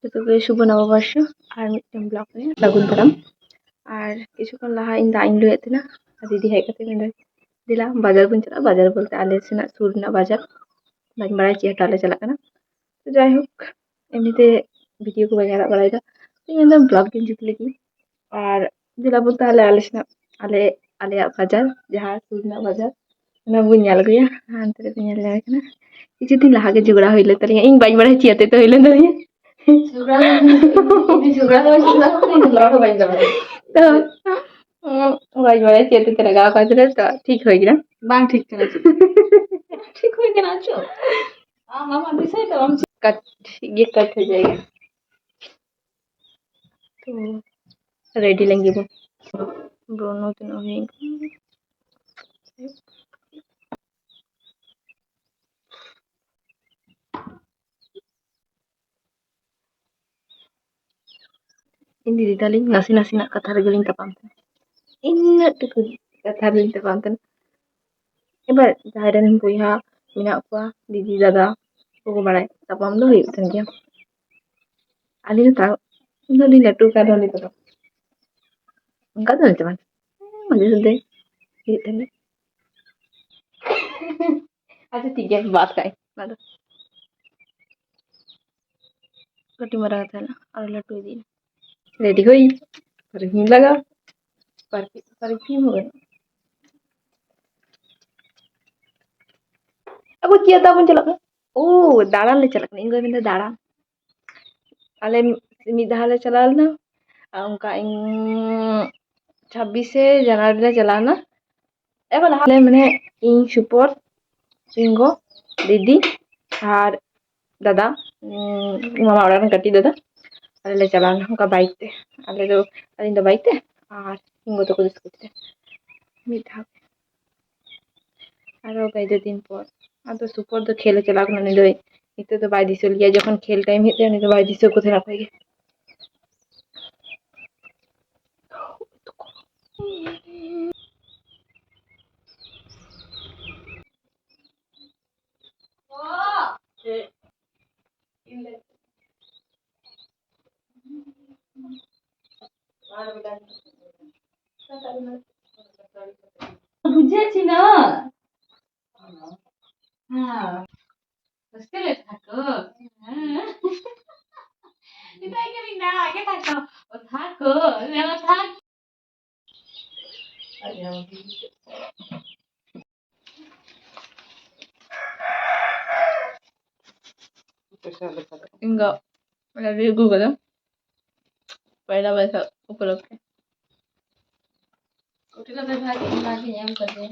ᱡᱚᱛᱚᱜᱮ ᱥᱩᱵ ᱱᱚᱵᱚᱵᱚᱨᱥᱚ ᱟᱨ ᱢᱤᱫᱴᱮᱱ ᱵᱞᱚᱜ ᱨᱮ ᱥᱟᱹᱜᱩᱱ ᱫᱟᱨᱟᱢ ᱟᱨ ᱠᱤᱪᱷᱩক্ষণ ᱞᱟᱦᱟ ᱤᱧ ᱫᱟᱜ ᱤᱧ ᱞᱩᱭᱮᱫ ᱛᱟᱦᱮᱱᱟ ᱟᱨ ᱫᱤᱫᱤ ᱦᱮᱡ ᱠᱟᱛᱮ ᱢᱮᱱᱫᱟᱭ ᱫᱮᱞᱟ ᱵᱟᱡᱟᱨ ᱵᱚᱱ ᱪᱟᱞᱟᱜᱼᱟ ᱵᱟᱡᱟᱨ ᱵᱚᱞᱛᱮ ᱟᱞᱮ ᱥᱮᱱᱟᱜ ᱥᱩᱨ ᱨᱮᱱᱟᱜ ᱵᱟᱡᱟᱨ ᱵᱟᱹᱧ ᱵᱟᱲᱟᱭᱟ ᱪᱮᱫ ᱦᱟᱴᱟᱜ ᱞᱮ ᱪᱟᱞᱟᱜ ᱠᱟᱱᱟ ᱛᱚ ᱡᱟᱭᱦᱳᱠ ᱮᱢনিᱛᱮ ᱵᱷᱤᱰᱤᱭᱳ ᱠᱚ ᱵᱟᱹᱧ ᱟᱲᱟᱜ ᱵᱟᱲᱟᱭᱮᱫᱟ ᱤᱧ ᱢᱮᱱᱫᱟ ᱵᱞᱚᱜ ᱜᱤᱧ ᱡᱩᱛ ᱞᱮᱜᱮ ᱟᱨ ᱫᱮᱞᱟ ᱵᱚᱞ ᱛᱟᱦᱞᱮ ᱟᱞᱮ ᱥᱮᱱᱟᱜ ᱟᱞᱮᱭᱟᱜ ᱵᱟᱡᱟর ᱡᱟᱦᱟᱸ ᱥᱩᱨ ᱨᱮᱱᱟᱜ ᱵᱟᱡᱟর ᱚᱱᱟ ᱵᱚᱱ ᱧᱮᱞ ᱟᱹᱜᱩᱭᱟ ᱦᱟᱱᱛᱮ ᱨᱮᱯᱮ ᱧᱮᱞ ᱧᱟᱢᱮ ᱠᱟᱱᱟ ᱠᱤᱪᱷᱩ ᱫᱤᱱ ᱞᱟᱦᱟ ᱜᱮ ᱡᱷᱚᱜᱽᱲᱟ ᱦᱩᱭ ᱞᱮᱱ ᱛᱟᱞᱤᱧᱟ ᱤᱧ ᱵᱟᱹᱧ ᱵᱟᱲᱟᱭᱟ ᱪᱮᱫ ᱦᱚᱛᱮᱡ ᱛᱮ ᱦᱩᱭ ᱞᱮᱱ ᱛᱟᱞᱤᱧᱟ ᱛᱚ ᱵᱟᱹᱧ ᱵᱟᱲᱟᱭᱟ ᱪᱮᱫ ᱦᱚᱛᱮᱡ ᱛᱮ ᱨᱟᱜᱟᱣ ᱟᱠᱟᱫ ᱛᱟᱦᱮᱱᱟ ᱛᱚ ᱴᱷᱤᱠ ᱦᱩᱭ ᱠᱟᱱᱟ ᱵᱟᱝ ᱴᱷᱤᱠ ᱠᱟᱱᱟ ᱪᱮᱫ ठीक हुई कि ना चो आम विषय तो हम कट ये कट हो जाएगा तो रेडी लेंगे वो दोनों तीनों ही इन दीदी तालिंग नासी नासी ना कथा रेगलिंग तपाम इन टुकु कथा रेगलिंग तपाम तन एबार जाहरेन बुइहा मिना को दीदी दादा को बड़ाय तपाम दो हुई तन गया आली ता इन दी लट्टू का दो तो उनका तो चमन मुझे सुनते ये तने अच्छा ठीक है बात का मतलब कटी मरा था ना और लट्टू दी रेडी हुई परफ्यूम लगा परफ्यूम हो गया अब क्या था अपन चला ओ दाड़ा ले चला नहीं गए दाड़ा आले मिधा ले चला ना उनका इन 26 जनवरी ले चला ना एबार हाले माने इन सुपर सिंगो दीदी और दादा मामा और कटी दादा आले ले चला ना उनका बाइक ते आले दो बाइक ते और इंगो तो कुछ कुछ मिठा आरो कई दो दिन पर आदो सुपर दो खेले चला कना नि दो इते तो बाय दिसल गया जखन खेल टाइम हेते नि तो बाय दिसो को थेरा पाई बुझे छी ना हां मुश्किल है थाको इताई के ना आगे थाको ओ थाको लेना थाक Enggak. Lagi gue kan. पहला वैसा उपलब्ध है उठला पे भागी भागी एम कर दे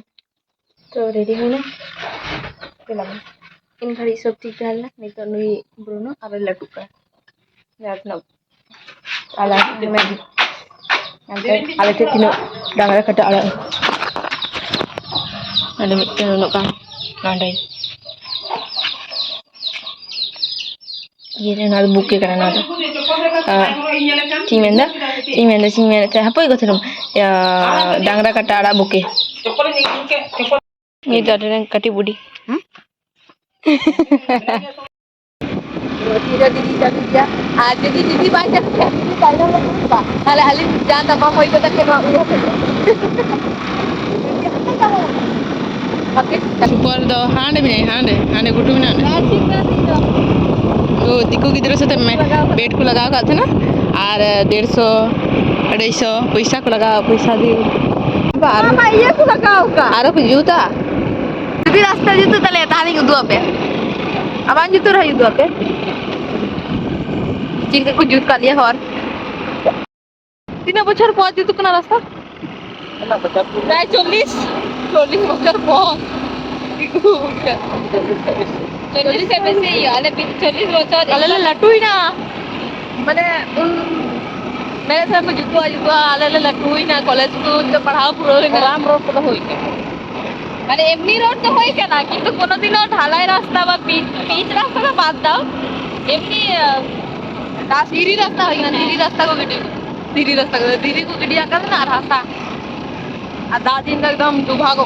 तो रेडी हो ना चला इन घड़ी सब ठीक है ना नहीं तो नुई ब्रूनो और लड्डू का याद ना आला में आले ते तीनों डांगरा कटा आला ada mitten untuk kan nandai ये ना बुके करना तो चिमेंदा apa itu terus ya Dangra कटा आला bouquet ini tuh ada yang kati budi tidak didi dia jadi didi banyak didi banyak lupa kalau alih jangan tambah mau ikut ke mau oke super do hande gutu bina वो दिक्कू की तरफ से तो मैं bed को लगा था ना और 150 250 पैसा को लगा पैसा दी मामा ये को लगाओ का आरो को जूता भी रास्ता जूता तले तानी को दुआ पे अबान जूता रही दुआ पे चिंग को जूत का लिया और 3 বছর পর জুতো কোন রাস্তা না বছর প্রায় 40 বছর পর चल्लिस से वैसे ही आले 40 बच्चा आले लट्टू ही ना मैंने मेरे साथ में जुआ आले लट्टू ही ना कॉलेज को तो पढ़ाओ पूरा ना राम रोड तो होई के মানে এমনি রোড তো হয় কেন কিন্তু কোনোদিনও ঢালাই রাস্তা বা পিচ রাস্তাটা বাদ দাও এমনি सीढ़ी रास्ता হয় না सीढ़ी रास्ता को गिडिया कर ना रास्ता आ दादी एकदम दुभा को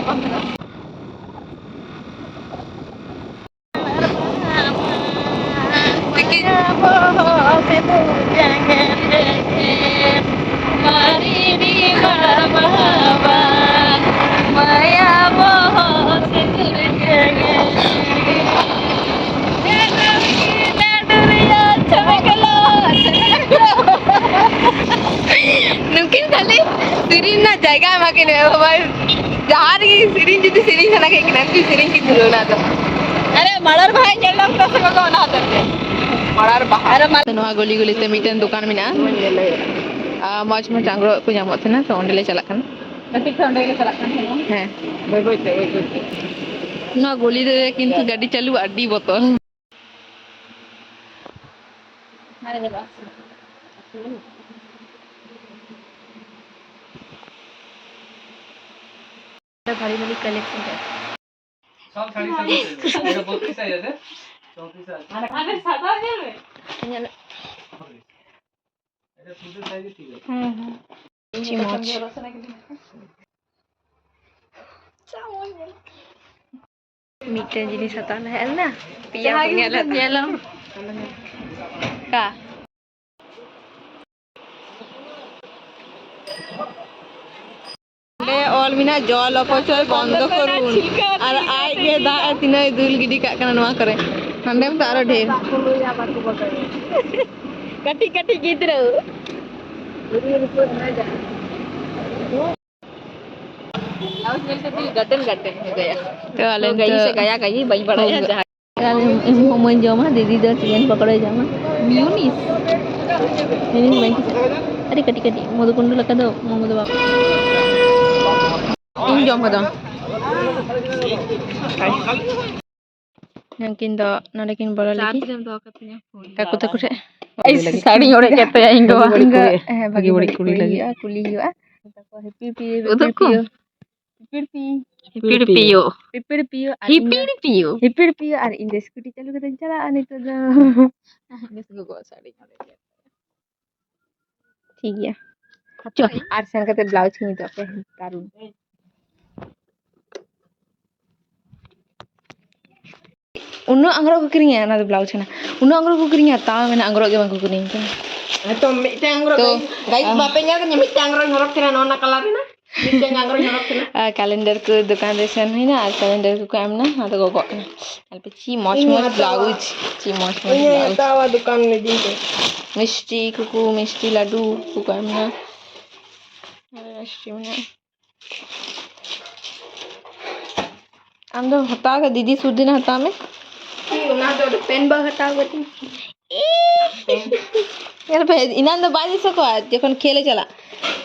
जाएगा हम के ने हमारे जहां की सीरीज जुदी सीरीज है ना के किन की सीरीज की दिलो ना तो अरे मर्डर भाई चलना तो सब को ना होता है मरार बाहर नवा गली गली ते मिटन दुकान मिना मौज में चांगरो को जामो थे ना तो ओंडे ले चला खान कति ठंडे के चला kan हैं boy boy te नवा गली दे किंतु गाड़ी चालू अड्डी बोतल अरे देवा भारी भारी कलेक्शन है सब साड़ी सब मेरा 32 साइज है 34 साइज अरे सादा है ᱧᱮᱞ এটা ফুটের সাইজ ঠিক আছে चिमोच मीठे जिनिस हता है ना पिया punya ᱧᱮᱞᱟᱢ का ले ऑल मिना जल अपचय बंद करून আর আই গে দা তিনই দুল গিডি কাক কানা নয়া করে नंदे में तारो ढेर कटी कटी गिद्रो लाउस मिल से दिल गटन गटन हो गया तो आले गई से गया गई बई बड़ा जहां मोमन जमा दीदी दो चिकन पकड़े जमा म्यूनिस ini main अरे कटी कटी मधु कुंडू लगा दो मधु बाप इन जम का दो Mungkin do narikin bola lagi. Takut takut saya. Sari ओढ़े कहते हैं इनको bagi bagi kuli lagi. Kuli ya. Happy piyo. Happy piyo. Ar inde scooty चालू करते चला आने तो बस गो साड़ी ओढ़े. ठीक है. चल आर सन करते ब्लाउज की तो पे दारुन. उन्नो अंगरो को किरिंग है ना तो ब्लाउज ना उन्नो अंगरो को किरिंग आता मैंने अंगरो के बंगो किरिंग kan तो मिटे अंगरो तो गाइस बापे nya kan मिटे अंगरो नरक थिना नोना कलर ना मिटे अंगरो नरक थिना कैलेंडर को दुकान रे सन है ना कैलेंडर को काम ना तो गो ना अल्पे ची मच ब्लाउज ब्लाउज तावा दुकान में दिन पे मिष्टी लड्डू को काम ना मिष्टी ना अंदर हता का दीदी सुध दिन हता में ना तो पेन बग हटा गती यार पे इनान तो बाजी सको जखन खेले चला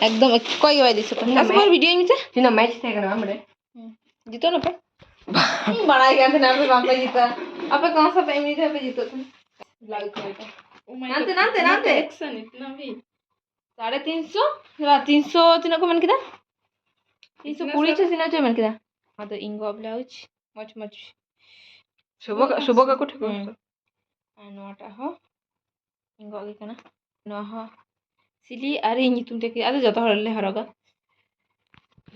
एकदम कोई बाजी सको असबर वीडियो में तिना मैच थे करना हमरे जीतो ना पे बड़ा गया था ना पे पापा जीता अबे कौन सा पे मिली पे जीतो तुम ब्लाउज का नाते एक्शन इतना भी 350 300 तिना को मन किदा 320 से सिना जो मन किदा हां तो इंगो ब्लाउज मच शुभ का कुछ नोटा हो इंगो के कना नो हो सिली अरे नितुम ते अरे जतो हरले हरगा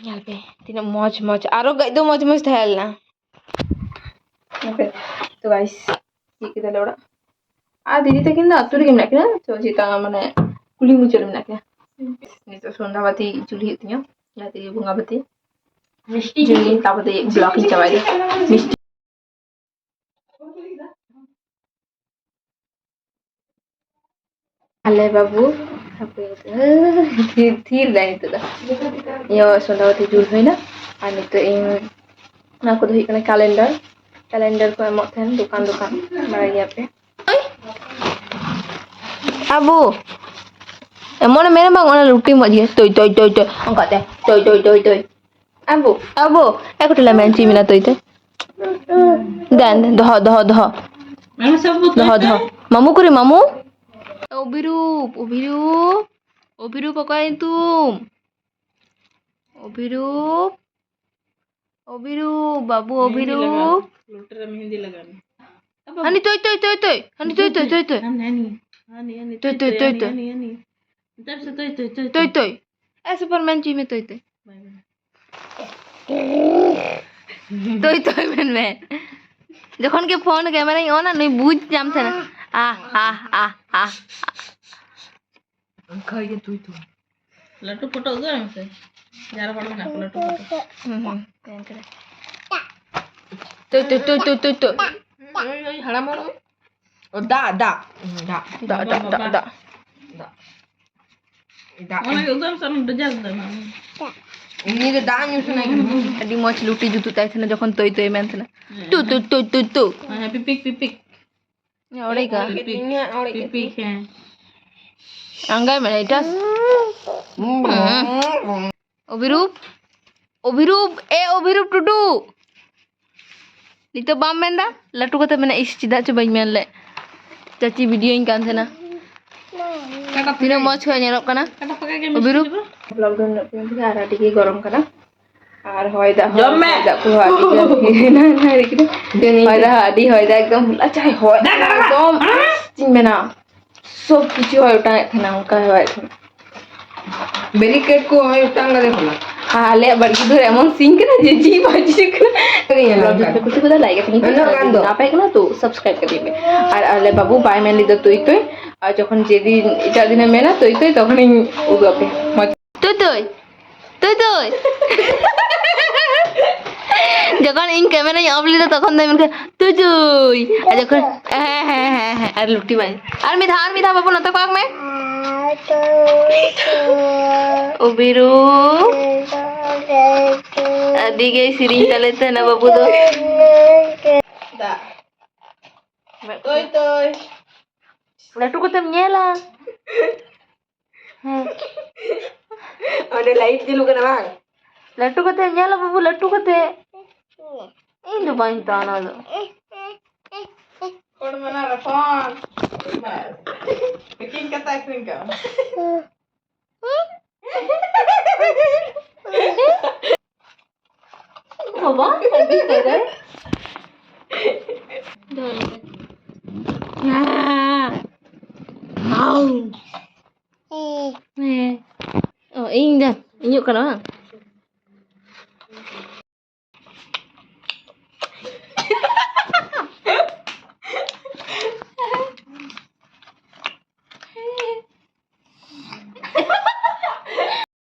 याल पे तिना मच आरो गई दो मच थैल ना ओके तो गाइस ये के दलोड़ा आ दीदी ते किंदा अतुर के ना तो जीता माने कुली मुचर में ना के नि तो सोंदावती चुली हितिया याते बुंगावती मिष्टी जुली तापते ब्लॉकिंग चवाई दे मिष्टी अल्ले बाबू थीर लाइन तो यो सोंदावती जुल होइना आ नितो इन ना को दही कने कैलेंडर को एमो थेन दुकान बड़ा गया पे अबू एमोने मेरे मांग ओना लुटी मजी तोय अंकाते तोय अबू एकटला मेंची मिना तोयते देन दह मैंने सब दह मामू करे मामू अभिरूप कहीं तुम अभिरूप बाबू अभिरूप लोटरा मेहंदी लगाने हनी तोय हनी तोय ऐसे पर मेंची में तोय मैं যখন के फोन कैमरा ही ऑन नहीं बुझ जाम थे ना आ खाइए तू लट्टू फोटो उधर हमसे यार पड़ो ना लट्टू फोटो तो हड़ा मारो ओ दा Ini dah dah nyusun lagi. ᱟᱹᱰᱤ ᱢᱚᱡᱽ ᱞᱩᱴᱤ ᱡᱩᱛᱩᱜ ᱛᱟᱭ ᱛᱟᱦᱮᱱᱟ ᱡᱚᱠᱷᱚᱱ ᱛᱚᱭ ᱛᱚᱭ ᱢᱮᱱ ᱛᱟᱦᱮᱱᱟ ᱛᱩ ᱛᱩ ᱛᱩ ᱛᱩ ᱛᱩ ᱚᱲᱮ ᱠᱟ Ini orang anggai mana itu Obirup Obirup Obirup tudu Nito bam menda latu kata mena is cida coba main le caci video ini kan sana Tino mau cuy nyerok kana Obirup vlog dong nak pintu arah diki gorong kana আর হয় দা পুরো আদি না না রেখে হয় দা আদি হয় দা একদম আচ্ছা হয় একদম চিনবে না সব কিছু হয় ওটা এখানে অঙ্কা হয় এখন Beriket ko ay tangga deh pula. হালে বাড়ি ধরে এমন সিঙ্ক না যে জি বাজি कुछ कुछ लाइक अपनी না পাই না তো সাবস্ক্রাইব করে দিবে আর আলে বাবু বাই মেন লিদর তুই তুই আর যখন যেদিন এটা দিনে মেনা তুই তুই তখনই উগাবে তুই তুই তুই তুই যখন ইন ক্যামেরা অফ লিদা তখন দেখ তুই তুই আর যখন হ্যাঁ হ্যাঁ হ্যাঁ হ্যাঁ আর লুটি বাই আর মিধা বাবু না তো কাক মে ও বিরু আদিকে সিরিং চালাতে না বাবু তো Dah. Toy. লাটু কত nyela Ada light dulu kan bang? লাটু কত nyela বাবু লাটু কত ইন্দু বাইতা না লো Kau mana telepon? Bikin kata kering kau. বাবা আদি করে Au. Oh, ini dah. Inyuk kan bang?